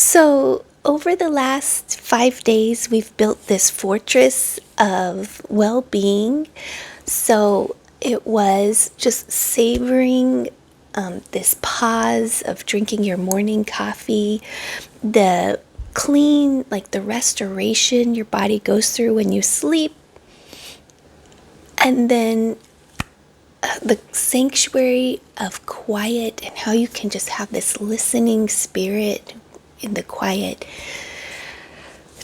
So, over the last 5 days, we've built this fortress of well being. So, it was just savoring this pause of drinking your morning coffee, the clean, like the restoration your body goes through when you sleep, and then the sanctuary of quiet and how you can just have this listening spirit in the quiet.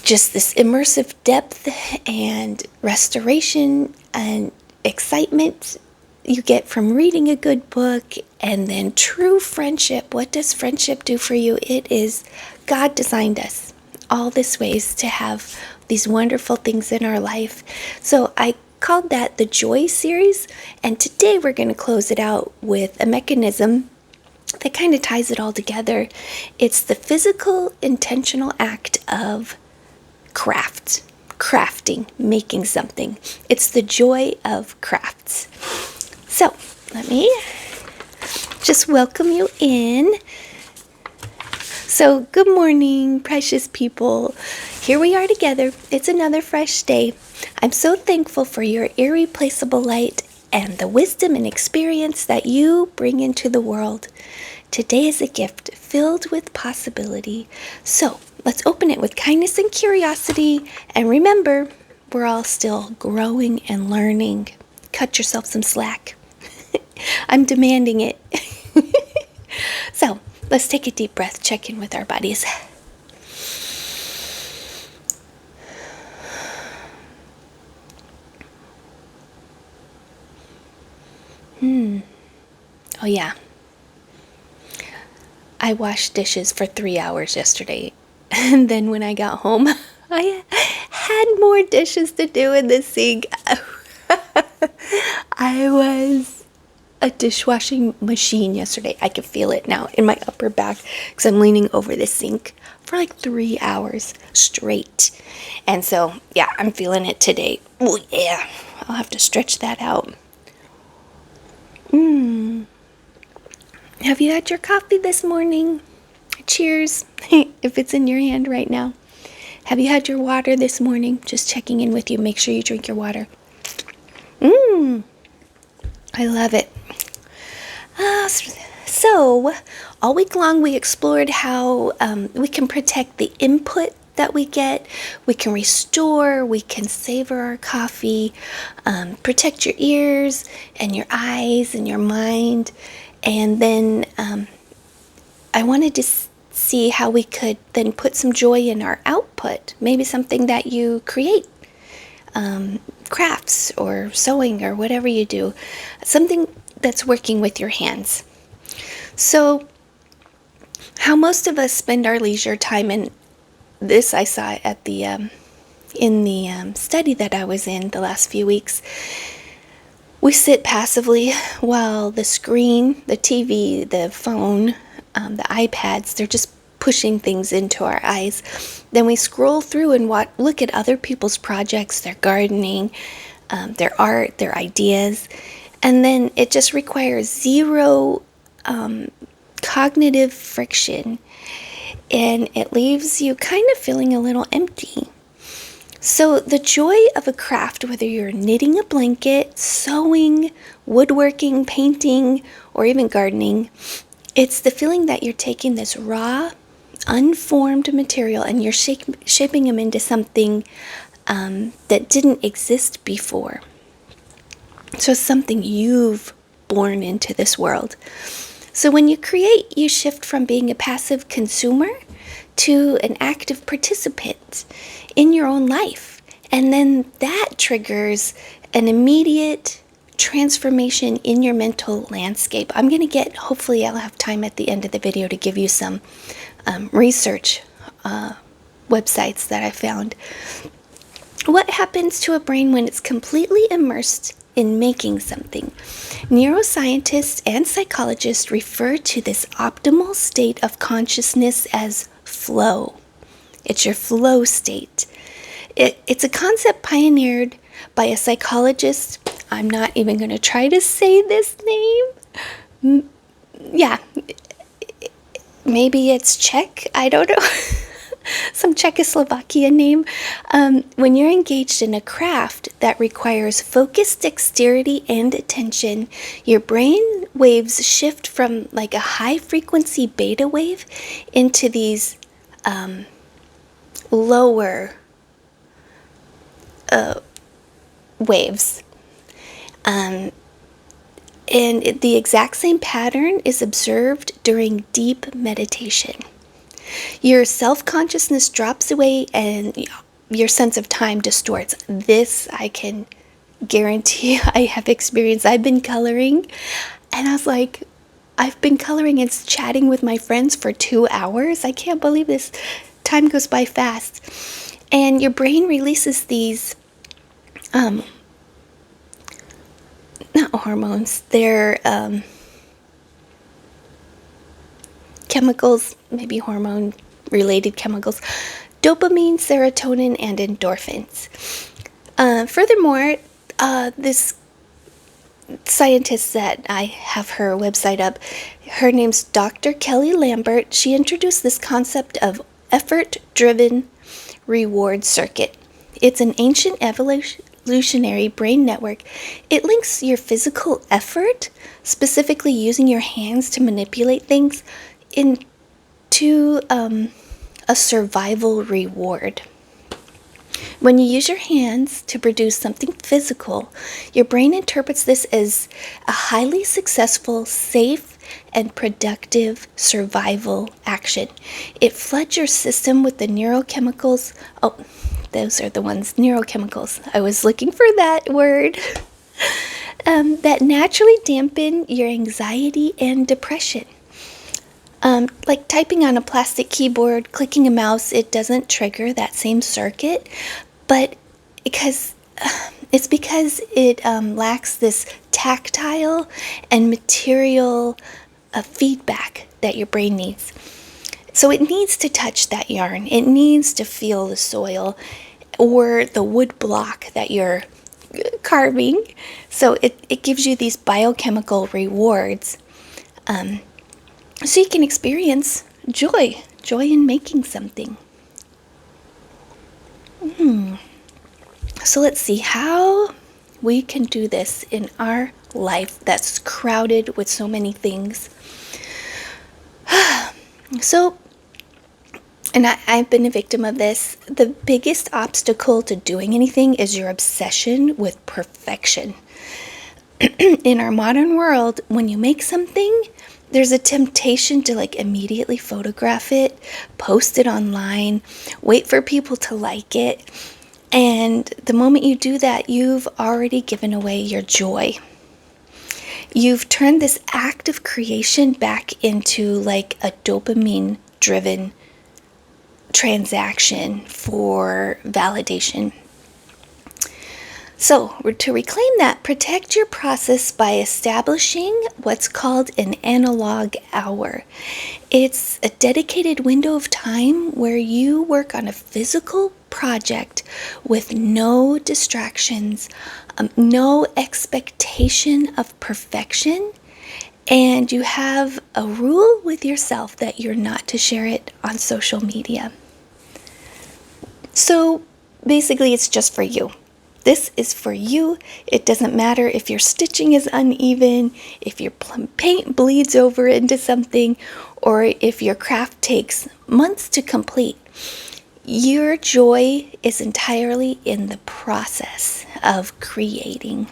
Just this immersive depth and restoration and excitement you get from reading a good book, and then true friendship. What does friendship do for you? It is God designed us all this ways to have these wonderful things in our life. So I called that the Joy series, and today we're going to close it out with a mechanism that kind of ties it all together. It's the physical, intentional act of crafting, making something. It's the joy of crafts. So, let me just welcome you in. So, good morning, precious people. Here we are together. It's another fresh day. I'm so thankful for your irreplaceable light and the wisdom and experience that you bring into the world. Today is a gift filled with possibility. So, let's open it with kindness and curiosity. And remember, we're all still growing and learning. Cut yourself some slack. I'm demanding it. So, let's take a deep breath, check in with our bodies. Oh yeah. I washed dishes for 3 hours yesterday. And then when I got home, I had more dishes to do in the sink. I was a dishwashing machine yesterday. I can feel it now in my upper back because I'm leaning over the sink for like 3 hours straight. And so, yeah, I'm feeling it today. Oh, yeah. I'll have to stretch that out. Have you had your coffee this morning? Cheers, if it's in your hand right now. Have you had your water this morning? Just checking in with you. Make sure you drink your water. I love it. So, all week long we explored how we can protect the input that we get. We can restore, we can savor our coffee, protect your ears and your eyes and your mind. And then I wanted to see how we could then put some joy in our output. Maybe something that you create, crafts or sewing or whatever you do. Something that's working with your hands. So, how most of us spend our leisure time, and this I saw at the in the study that I was in the last few weeks. We sit passively while the screen, the TV, the phone, the iPads, they're just pushing things into our eyes. Then we scroll through and look at other people's projects, their gardening, their art, their ideas, and then it just requires zero cognitive friction, and it leaves you kind of feeling a little empty. So the joy of a craft, whether you're knitting a blanket, sewing, woodworking, painting, or even gardening, it's the feeling that you're taking this raw, unformed material and you're shaping them into something that didn't exist before. So it's something you've born into this world. So when you create, you shift from being a passive consumer to an active participant in your own life. And then that triggers an immediate transformation in your mental landscape. I'm going to hopefully I'll have time at the end of the video to give you some research websites that I found. What happens to a brain when it's completely immersed in making something? Neuroscientists and psychologists refer to this optimal state of consciousness as flow. It's your flow state. It's a concept pioneered by a psychologist. I'm not even going to try to say this name. Yeah, maybe it's Czech, I don't know, some Czechoslovakian name. When you're engaged in a craft that requires focus, dexterity, and attention, your brain waves shift from like a high frequency beta wave into these lower waves. And the exact same pattern is observed during deep meditation. Your self-consciousness drops away and your sense of time distorts. This I can guarantee I have experienced. I've been coloring and I was like, I've been coloring and chatting with my friends for 2 hours. I can't believe this. Time goes by fast. And your brain releases these not hormones, they're chemicals, maybe hormone related chemicals, dopamine, serotonin, and endorphins. Furthermore, this scientist that I have her website up, her name's Dr. Kelly Lambert. She introduced this concept of effort-driven reward circuit. It's an ancient evolutionary brain network. It links your physical effort, specifically using your hands to manipulate things, into a survival reward. When you use your hands to produce something physical, your brain interprets this as a highly successful, safe, and productive survival action. It floods your system with the neurochemicals. Oh, those are the ones, neurochemicals. I was looking for that word. That naturally dampen your anxiety and depression. Like typing on a plastic keyboard, clicking a mouse, it doesn't trigger that same circuit, but it's because it lacks this tactile and material feedback that your brain needs. So it needs to touch that yarn. It needs to feel the soil or the wood block that you're carving. So it gives you these biochemical rewards. So you can experience joy in making something. So let's see how we can do this in our life that's crowded with so many things. So, and I've been a victim of this. The biggest obstacle to doing anything is your obsession with perfection. In our modern world, when you make something, there's a temptation to like immediately photograph it, post it online, wait for people to like it. And the moment you do that, you've already given away your joy. You've turned this act of creation back into like a dopamine-driven transaction for validation. So, to reclaim that, protect your process by establishing what's called an analog hour. It's a dedicated window of time where you work on a physical project with no distractions, no expectation of perfection, and you have a rule with yourself that you're not to share it on social media. So, basically, it's just for you. This is for you. It doesn't matter if your stitching is uneven, if your paint bleeds over into something, or if your craft takes months to complete. Your joy is entirely in the process of creating.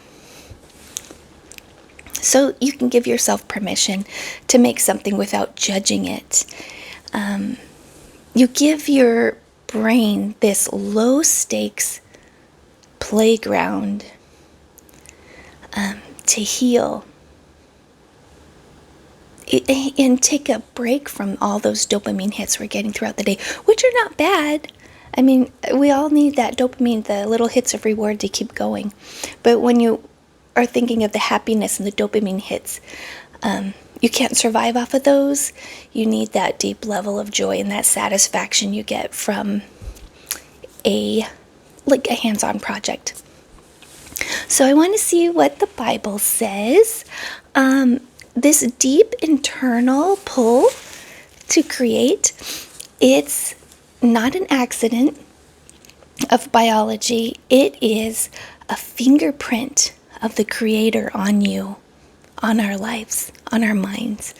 So you can give yourself permission to make something without judging it. You give your brain this low stakes playground to heal and take a break from all those dopamine hits we're getting throughout the day, which are not bad. I mean, we all need that dopamine, the little hits of reward to keep going. But when you are thinking of the happiness and the dopamine hits, you can't survive off of those. You need that deep level of joy and that satisfaction you get from a hands-on project. So I want to see what the Bible says. This deep internal pull to create. It's not an accident of biology. It is a fingerprint of the Creator on you, on our lives, on our minds.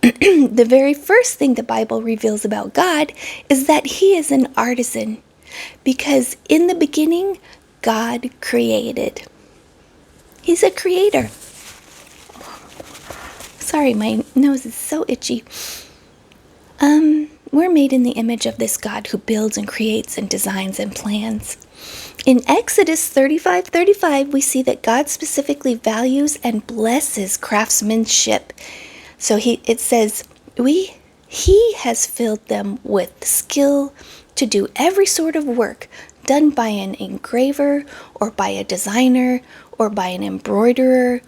The very first thing the Bible reveals about God is that He is an artisan, because in the beginning, God created. He's a creator. Sorry, my nose is so itchy. We're made in the image of this God who builds and creates and designs and plans. In Exodus 35:35, we see that God specifically values and blesses craftsmanship. So it says, He has filled them with skill to do every sort of work done by an engraver or by a designer or by an embroiderer,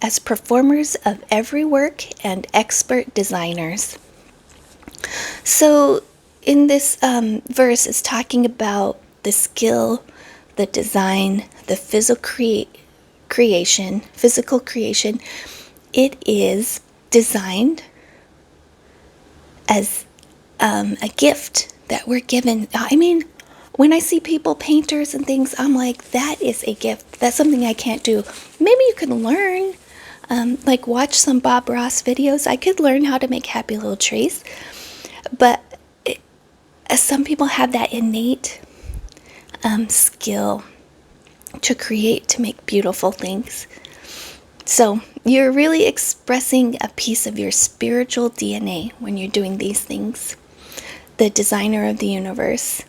as performers of every work and expert designers. So in this verse, it's talking about the skill, the design, the physical creation. It is designed as a gift that we're given. I mean, when I see people, painters and things, I'm like, that is a gift. That's something I can't do. Maybe you can learn, like watch some Bob Ross videos. I could learn how to make happy little trees. But some people have that innate skill to create, to make beautiful things. So you're really expressing a piece of your spiritual DNA when you're doing these things. The designer of the universe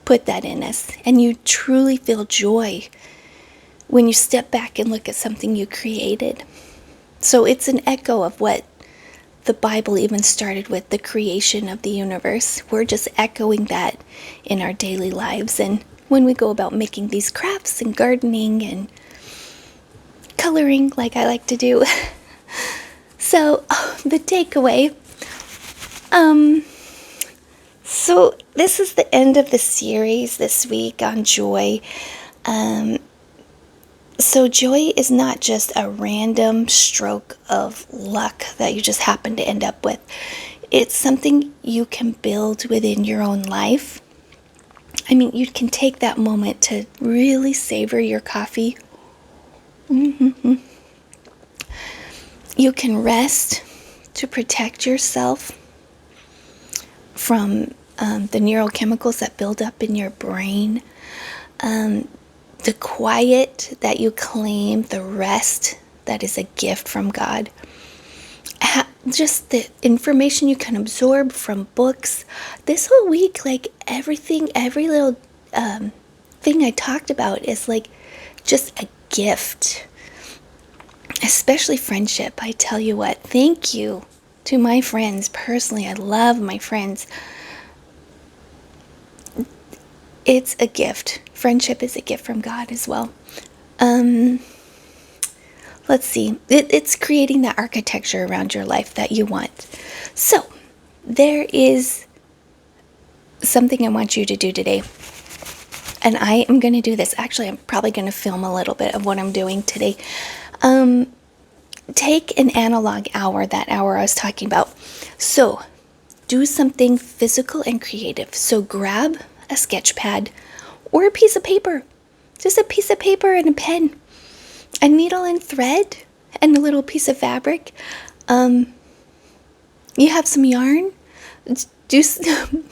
put that in us, and you truly feel joy when you step back and look at something you created. So it's an echo of what the Bible even started with, the creation of the universe. We're just echoing that in our daily lives, and when we go about making these crafts and gardening and coloring like I like to do. So the takeaway, so this is the end of the series this week on joy. So joy is not just a random stroke of luck that you just happen to end up with. It's something you can build within your own life. I mean, you can take that moment to really savor your coffee. You can rest to protect yourself from the neurochemicals that build up in your brain. The quiet that you claim, the rest that is a gift from God. Just the information you can absorb from books. This whole week, like everything, every little thing I talked about is like just a gift. Especially friendship. I tell you what, thank you to my friends. Personally, I love my friends. It's a gift. Friendship is a gift from God as well. Let's see. It's creating the architecture around your life that you want. So, there is something I want you to do today. And I am going to do this. Actually, I'm probably going to film a little bit of what I'm doing today. Take an analog hour, that hour I was talking about. So, do something physical and creative. So, grab a sketch pad or a piece of paper. Just a piece of paper and a pen. A needle and thread and a little piece of fabric. You have some yarn.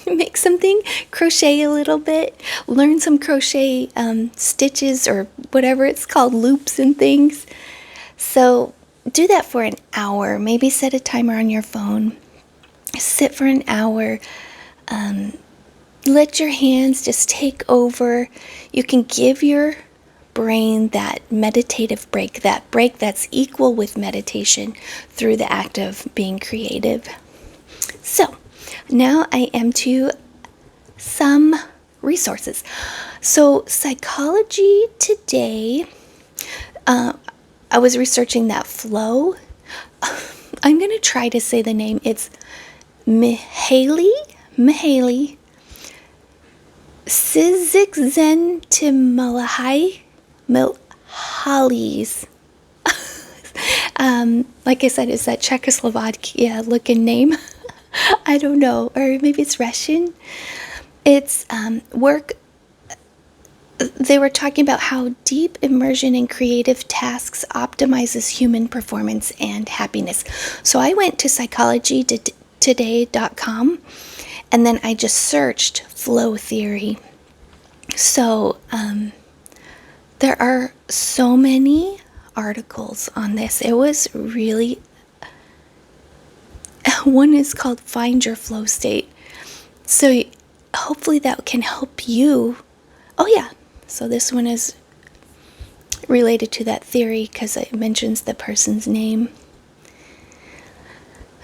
Make something. Crochet a little bit. Learn some crochet stitches or whatever it's called, loops and things. So do that for an hour. Maybe set a timer on your phone. Sit for an hour. Let your hands just take over. You can give your brain that meditative break, that break that's equal with meditation through the act of being creative. So now I am to some resources. So Psychology Today, I was researching that flow. I'm going to try to say the name. It's Mihaly Csikszentmihalyi Mihaly's. Like I said, it's that Czechoslovakia looking name. I don't know, or maybe it's Russian. It's work. They were talking about how deep immersion in creative tasks optimizes human performance and happiness. So I went to psychologytoday.com and then I just searched flow theory. So there are so many articles on this. It was really, one is called Find Your Flow State. So hopefully that can help you. Oh yeah, so this one is related to that theory because it mentions the person's name.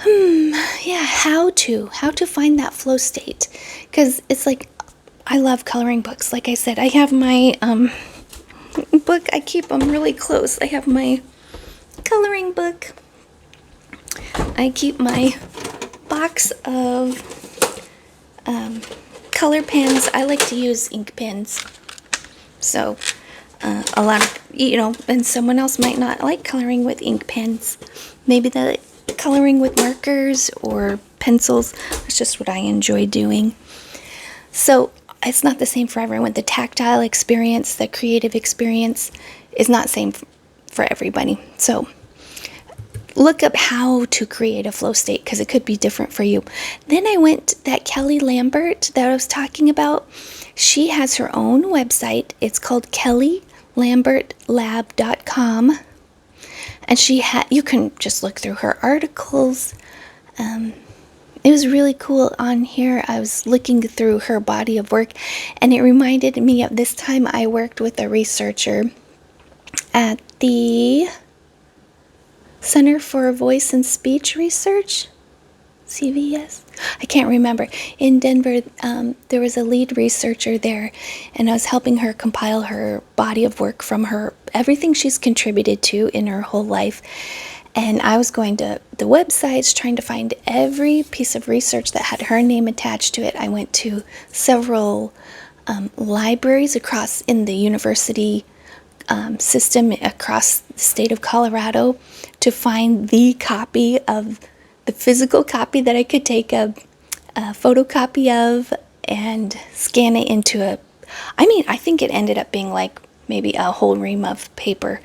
Yeah, how to find that flow state, because it's like, I love coloring books. Like I said, I have my book. I keep them really close. I have my coloring book. I keep my box of color pens. I like to use ink pens. So a lot of, and someone else might not like coloring with ink pens. Maybe the coloring with markers or pencils. That's just what I enjoy doing. So it's not the same for everyone. The tactile experience, the creative experience is not the same for everybody. So look up how to create a flow state because it could be different for you. Then I went, that Kelly Lambert that I was talking about, she has her own website. It's called kellylambertlab.com. And you can just look through her articles. It was really cool on here. I was looking through her body of work, and it reminded me of this time I worked with a researcher at the Center for Voice and Speech Research, CVS. I can't remember. In Denver, there was a lead researcher there, and I was helping her compile her body of work from everything she's contributed to in her whole life. And I was going to the websites trying to find every piece of research that had her name attached to it. I went to several libraries across in the university system across the state of Colorado to find the physical copy that I could take a photocopy of and scan it into I think it ended up being like maybe a whole ream of paper.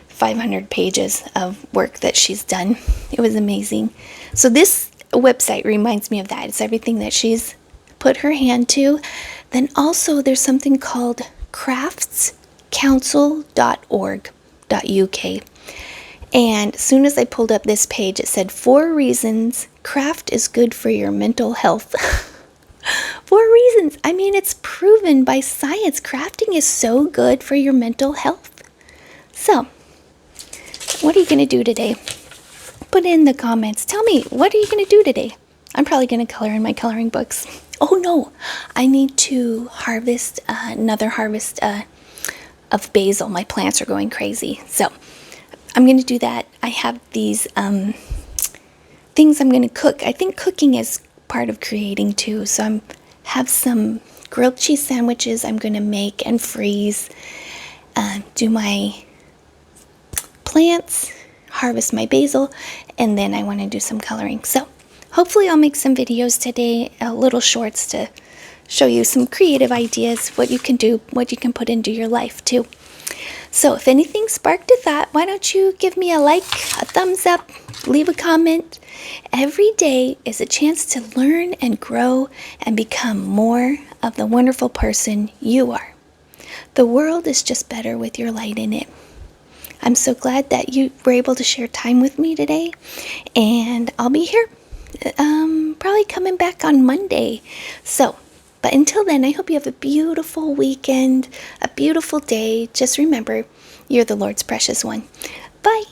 500 pages of work that she's done. It was amazing. So this website reminds me of that. It's everything that she's put her hand to. Then also there's something called craftscouncil.org.uk. And as soon as I pulled up this page, it said 4 reasons craft is good for your mental health. 4 reasons. I mean, it's proven by science. Crafting is so good for your mental health. So, what are you going to do today? Put it in the comments. Tell me, what are you going to do today? I'm probably going to color in my coloring books. Oh no, I need to harvest another harvest of basil. My plants are going crazy. So I'm going to do that. I have these things I'm going to cook. I think cooking is part of creating too. So I have some grilled cheese sandwiches I'm going to make and freeze. Do my plants, harvest my basil, and then I want to do some coloring. So hopefully I'll make some videos today, little shorts to show you some creative ideas, what you can do, what you can put into your life too. So if anything sparked a thought, why don't you give me a like, a thumbs up, leave a comment. Every day is a chance to learn and grow and become more of the wonderful person you are. The world is just better with your light in it. I'm so glad that you were able to share time with me today, and I'll be here probably coming back on Monday. But until then, I hope you have a beautiful weekend, a beautiful day. Just remember, you're the Lord's precious one. Bye.